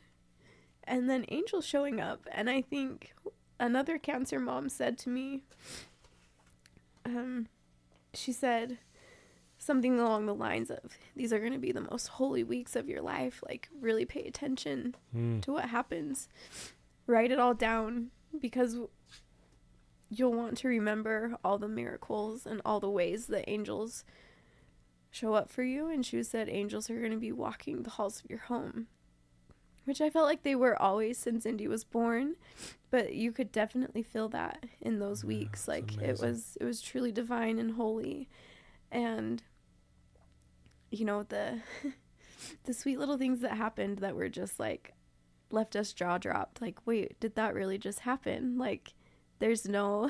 then angels showing up. And I think another cancer mom said to me, she said something along the lines of, these are going to be the most holy weeks of your life. Like, really pay attention to what happens. Write it all down, because you'll want to remember all the miracles and all the ways that angels show up for you. And she said angels are going to be walking the halls of your home, which I felt like they were always since Indy was born, but you could definitely feel that in those weeks. Like, it was truly divine and holy. And the sweet little things that happened that were just like, left us jaw dropped. Like, wait, did that really just happen? Like, there's no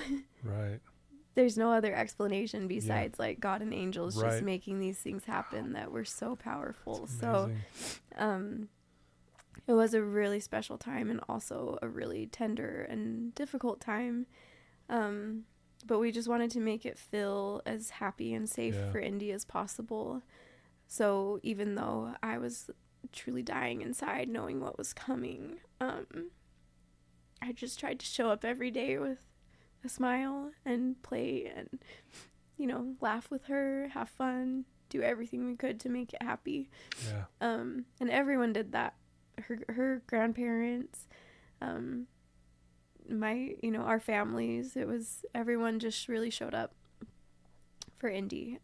other explanation besides like God and angels just making these things happen that were so powerful. So it was a really special time, and also a really tender and difficult time. But we just wanted to make it feel as happy and safe for Indy as possible. So even though I was truly dying inside knowing what was coming, I just tried to show up every day with a smile and play and, laugh with her, have fun, do everything we could to make it happy. Yeah. And everyone did that. Her grandparents, our families, everyone just really showed up for Indy.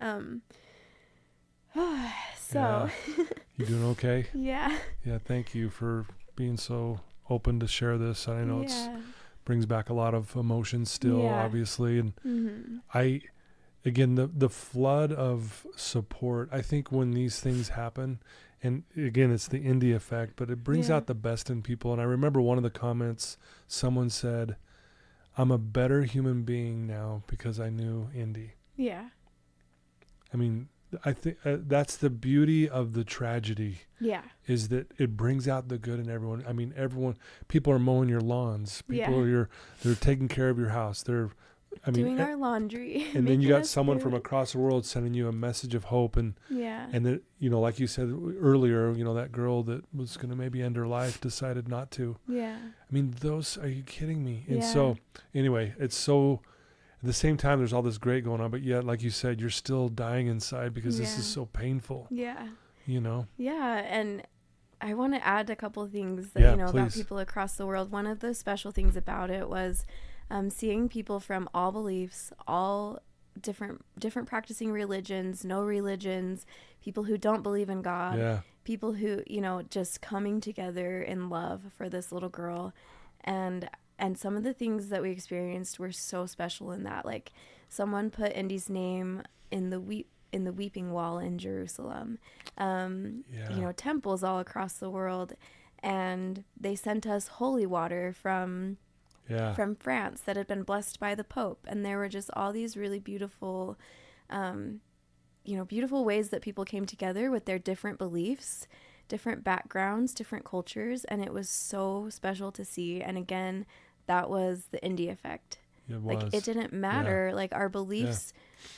So you doing okay? Yeah. Thank you for being so open to share this. I know it's brings back a lot of emotions still, obviously. And again, the flood of support, I think when these things happen, and again, it's the Indy Effect, but it brings out the best in people. And I remember one of the comments, someone said, I'm a better human being now because I knew Indy. Yeah. I mean, I think that's the beauty of the tragedy. Yeah. Is that it brings out the good in everyone. I mean, people are mowing your lawns. They're taking care of your house. They're doing our laundry. And then you got someone from across the world sending you a message of hope. And then, like you said earlier, that girl that was going to maybe end her life decided not to. Yeah. I mean, are you kidding me? And so anyway, it's so, at the same time, there's all this great going on, but yet, like you said, you're still dying inside because this is so painful. Yeah. Yeah. And I want to add a couple of things that, about people across the world. One of the special things about it was seeing people from all beliefs, all different practicing religions, no religions, people who don't believe in God, people who, just coming together in love for this little girl. And some of the things that we experienced were so special in that, like someone put Indy's name in the weeping wall in Jerusalem, temples all across the world. And they sent us holy water from France that had been blessed by the Pope. And there were just all these really beautiful, beautiful ways that people came together with their different beliefs, different backgrounds, different cultures. And it was so special to see. And again, that was the Indy Effect. Like, it didn't matter. Like, our beliefs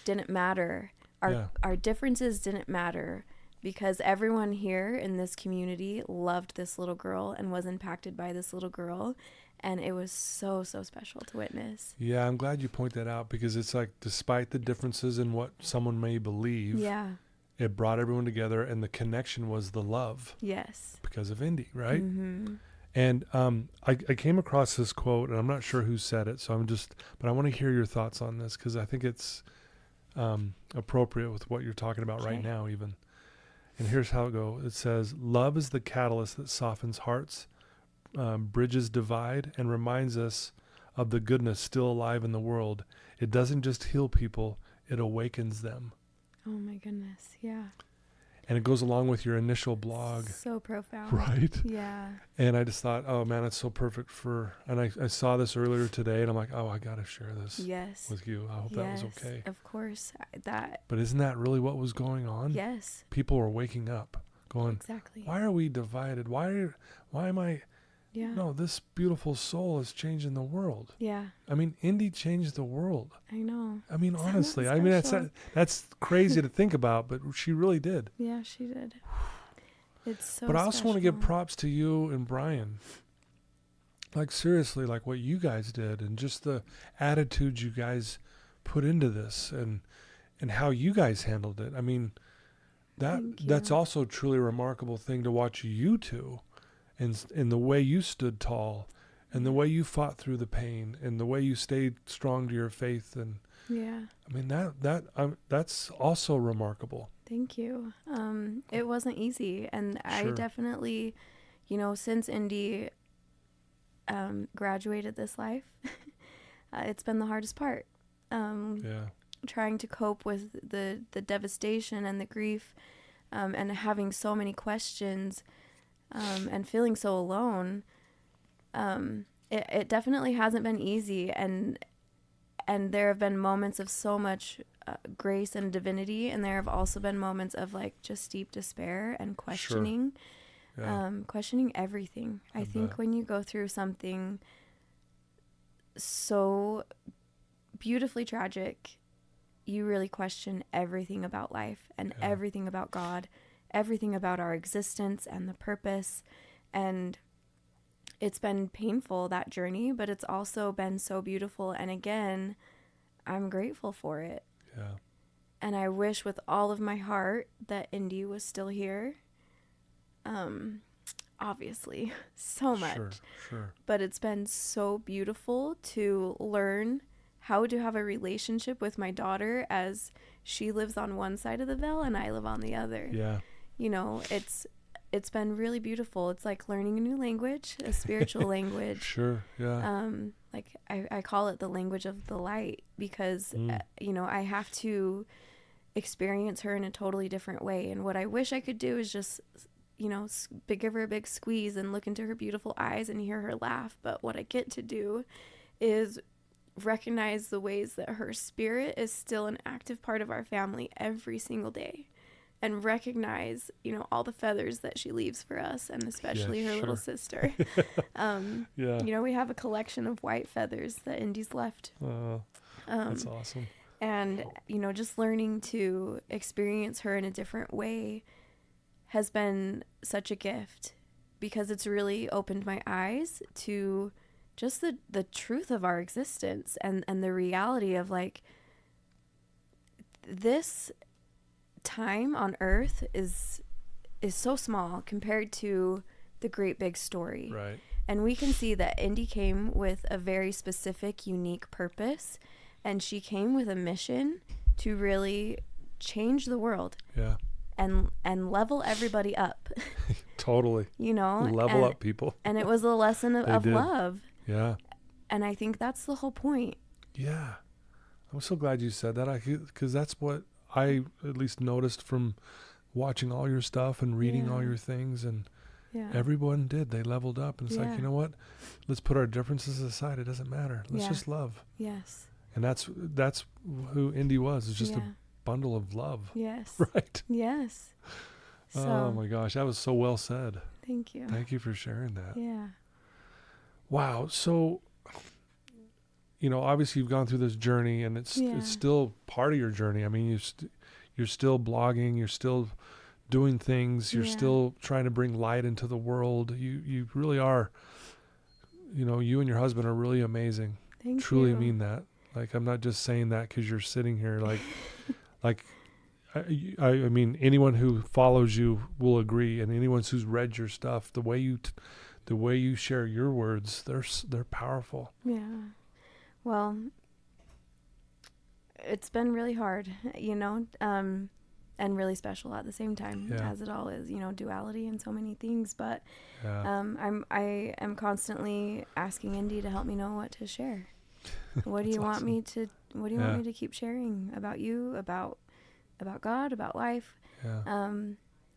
didn't matter. Our differences didn't matter, because everyone here in this community loved this little girl and was impacted by this little girl. And it was so, so special to witness. Yeah, I'm glad you point that out, because it's like, despite the differences in what someone may believe, it brought everyone together, and the connection was the love. Yes. Because of Indy, right? Mm-hmm. And I came across this quote, and I'm not sure who said it, but I want to hear your thoughts on this, because I think it's appropriate with what you're talking about right now even. And here's how it goes. It says, love is the catalyst that softens hearts, bridges divide, and reminds us of the goodness still alive in the world. It doesn't just heal people, it awakens them. Oh my goodness, yeah. And it goes along with your initial blog. So profound. Right? Yeah. And I just thought, oh man, it's so perfect and I saw this earlier today, and I'm like, oh, I got to share this with you. I hope that was okay. Of course. But isn't that really what was going on? Yes. People were waking up going, exactly. Why are we divided? Why am I... Yeah. No, this beautiful soul is changing the world. Yeah. I mean, Indy changed the world. I know. I mean, honestly, I mean, that's crazy to think about, but she really did. Yeah, she did. It's so But I also want to give props to you and Brian. Like, seriously, like what you guys did, and just the attitude you guys put into this, and how you guys handled it. I mean, that's also a truly remarkable thing to watch you two. And the way you stood tall, and the way you fought through the pain, and the way you stayed strong to your faith, and I mean that's also remarkable. Thank you. It wasn't easy, and I definitely, since Indy graduated this life, it's been the hardest part. Trying to cope with the devastation and the grief, and having so many questions. And feeling so alone, it definitely hasn't been easy, and there have been moments of so much grace and divinity, and there have also been moments of like just deep despair and questioning, questioning everything. I think when you go through something so beautifully tragic, you really question everything about life and everything about God. Everything about our existence and the purpose. And it's been painful, that journey, but it's also been so beautiful. And again, I'm grateful for it. Yeah. And I wish with all of my heart that Indy was still here. Obviously, so much. Sure. But it's been so beautiful to learn how to have a relationship with my daughter as she lives on one side of the veil and I live on the other. Yeah. it's been really beautiful. It's like learning a new language, a spiritual language. Sure. Yeah. Like I call it the language of the light, because, you know, I have to experience her in a totally different way. And what I wish I could do is just, you know, give her a big squeeze and look into her beautiful eyes and hear her laugh. But what I get to do is recognize the ways that her spirit is still an active part of our family every single day, and recognize, you know, all the feathers that she leaves for us, and especially her little sister. You know, we have a collection of white feathers that Indy's left. That's awesome. And, you know, just learning to experience her in a different way has been such a gift, because it's really opened my eyes to just the truth of our existence, and the reality of, like, this time on earth is so small compared to the great big story. Right. And we can see that Indy came with a very specific, unique purpose, and she came with a mission to really change the world. Yeah. And level everybody up. Totally. You know, level up people. And it was a lesson of love. Yeah. And I think that's the whole point. Yeah. I'm so glad you said that, because that's what I at least noticed from watching all your stuff and reading all your things, and everyone did. They leveled up, and it's like, you know what? Let's put our differences aside. It doesn't matter. Let's just love. Yes. And that's who Indy was. It's just a bundle of love. Yes. Right. Yes. So, oh my gosh, that was so well said. Thank you. Thank you for sharing that. Yeah. Wow. So, you know, obviously you've gone through this journey, and it's still part of your journey. I mean, you're still blogging, you're still doing things, you're still trying to bring light into the world. You really are, you know, you and your husband are really amazing. Thank Truly you. mean that. Like, I'm not just saying that because you're sitting here. Like, I mean, anyone who follows you will agree, and anyone who's read your stuff, the way you share your words, they're powerful. Yeah. Well, it's been really hard, you know, and really special at the same time, as it all is, you know, duality and so many things. But I am constantly asking Indy to help me know what to share. What do you want me to? What do you want me to keep sharing about you, about God, about life? Yeah.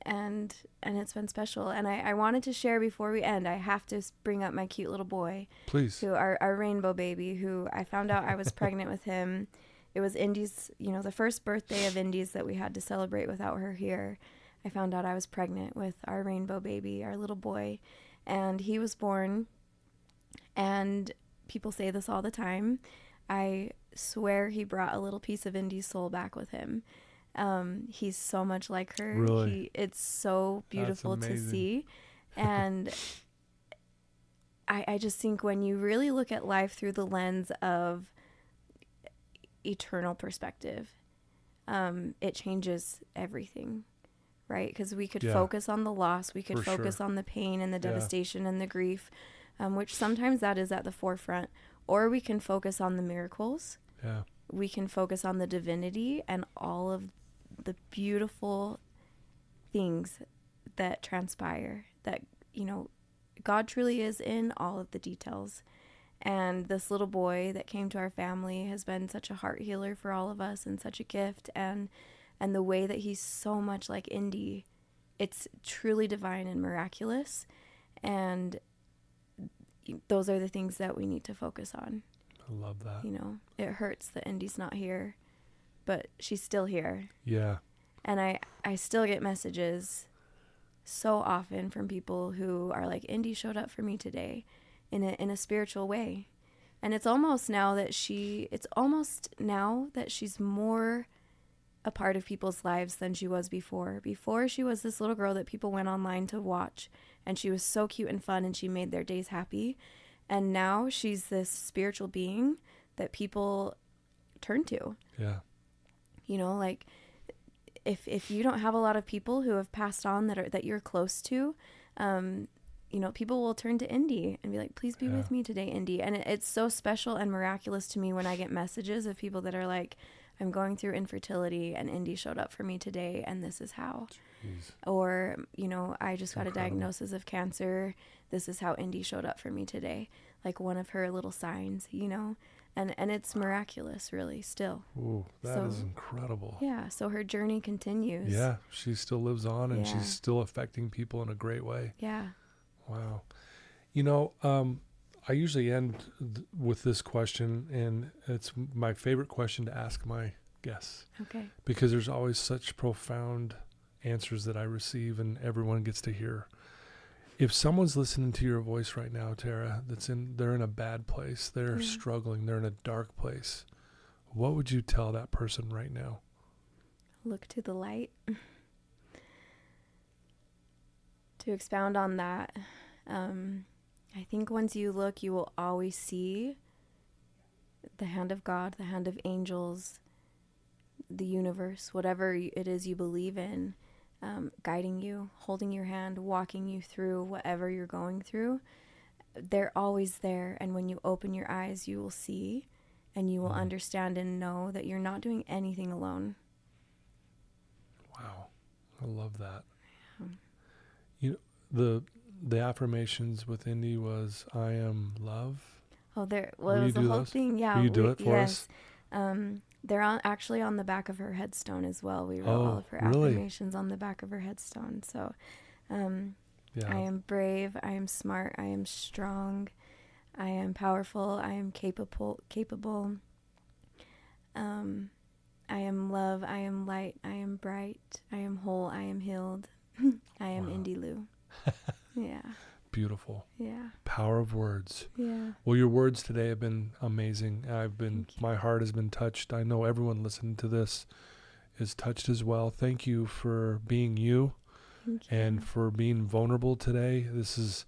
And it's been special. And I wanted to share before we end. I have to bring up my cute little boy. Please. Who our rainbow baby, who I found out I was pregnant with him. It was Indy's, you know, the first birthday of Indy's that we had to celebrate without her here. I found out I was pregnant with our rainbow baby, our little boy. And he was born, and people say this all the time. I swear he brought a little piece of Indy's soul back with him. He's so much like her. Really? It's so beautiful to see. And I just think when you really look at life through the lens of eternal perspective, it changes everything, right? Because we could focus on the loss. We could focus on the pain and the devastation and the grief, which sometimes that is at the forefront. Or we can focus on the miracles. Yeah. We can focus on the divinity and all of the beautiful things that transpire, that, you know, God truly is in all of the details. And this little boy that came to our family has been such a heart healer for all of us, and such a gift. And the way that he's so much like Indy, it's truly divine and miraculous. And those are the things that we need to focus on. I love that. You know, it hurts that Indy's not here, but she's still here. Yeah. And I still get messages so often from people who are like, Indy showed up for me today in a spiritual way. And it's almost now that she's more a part of people's lives than she was before. Before, she was this little girl that people went online to watch, and she was so cute and fun, and she made their days happy. And now she's this spiritual being that people turn to. Yeah. You know, like, if you don't have a lot of people who have passed on that you're close to, you know, people will turn to Indy and be like, please be with me today, Indy. And it's so special and miraculous to me when I get messages of people that are like, I'm going through infertility and Indy showed up for me today and this is how. Jeez. Or, you know, I just got Incredible. a diagnosis of cancer. This is how Indy showed up for me today. Like one of her little signs, you know, and it's miraculous really still. Ooh, that is incredible. Yeah. So her journey continues. Yeah. She still lives on and Yeah. she's still affecting people in a great way. Yeah. Wow. You know, I usually end with this question, and it's my favorite question to ask my guests. Okay. Because there's always such profound answers that I receive and everyone gets to hear. If someone's listening to your voice right now, Terah, they're in a bad place, they're struggling, they're in a dark place, what would you tell that person right now? Look to the light. To expound on that, I think once you look, you will always see the hand of God, the hand of angels, the universe, whatever it is you believe in, guiding you, holding your hand, walking you through whatever you're going through. They're always there. And when you open your eyes, you will see and you will understand and know that you're not doing anything alone. Wow. I love that. Yeah. You know, the affirmations with Indy was, I am love. Oh, it Will was you the do whole those? thing. Yeah. Will you do it for us? They're actually on the back of her headstone as well. We wrote all of her really? affirmations on the back of her headstone. So, Yeah. I am brave. I am smart. I am strong. I am powerful. I am capable. I am love. I am light. I am bright. I am whole. I am healed. I am Indy Llew. Yeah. Beautiful. Yeah. Power of words. Yeah. Well, your words today have been amazing. My heart has been touched. I know everyone listening to this is touched as well. Thank you for being you and for being vulnerable today. This is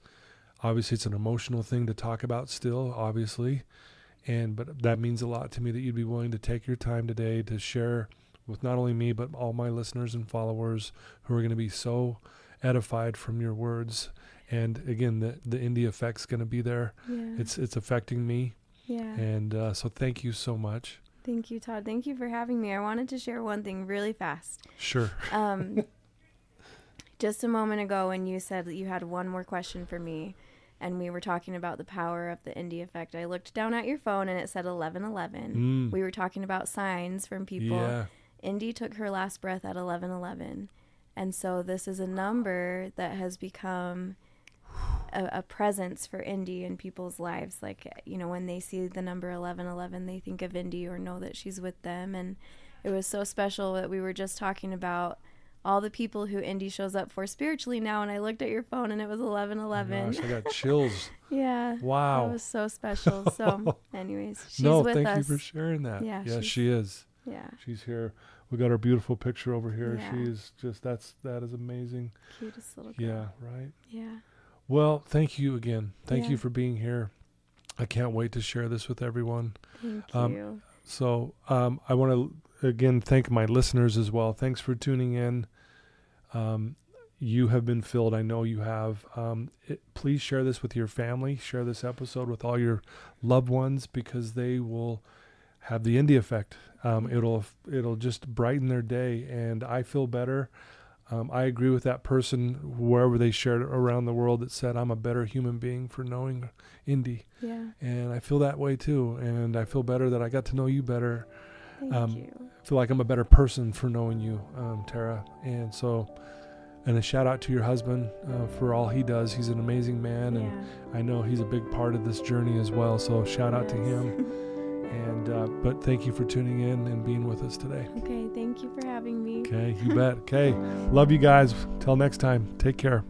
obviously, it's an emotional thing to talk about still, obviously. But that means a lot to me that you'd be willing to take your time today to share with not only me, but all my listeners and followers who are going to be so edified from your words. And again, the Indy Effect's going to be there. Yeah. It's affecting me. Yeah. And so thank you so much. Thank you, Todd. Thank you for having me. I wanted to share one thing really fast. Sure. Just a moment ago when you said that you had one more question for me and we were talking about the power of the Indy Effect, I looked down at your phone and it said 11:11. We were talking about signs from people. Yeah. Indy took her last breath at 11:11. And so this is a number that has become a presence for Indy in people's lives. Like, you know, when they see the number 11:11, they think of Indy or know that she's with them. And it was so special that we were just talking about all the people who Indy shows up for spiritually now. And I looked at your phone and it was 11:11. Gosh, I got chills. Yeah. Wow. That was so special. So anyways, she's No, with thank us. you for sharing that. Yeah, Yes, she is. Yeah. She's here. We got our beautiful picture over here. Yeah. She is just, that is amazing. Cutest little girl. Yeah, right. Yeah. Well, thank you again. Thank Yeah. you for being here. I can't wait to share this with everyone. Thank you. So I want to, again, thank my listeners as well. Thanks for tuning in. You have been filled. I know you have. Please share this with your family. Share this episode with all your loved ones because they will have the Indy Effect. It'll just brighten their day, and I feel better. I agree with that person, wherever they shared it around the world, that said, I'm a better human being for knowing Indy. Yeah. And I feel that way too. And I feel better that I got to know you better. Thank you. I feel like I'm a better person for knowing you, Terah. And a shout out to your husband for all he does. He's an amazing man. And I know he's a big part of this journey as well. So shout out to him. But thank you for tuning in and being with us today. Okay, thank you for having me. Okay, you bet. Okay, love you guys. Till next time. Take care.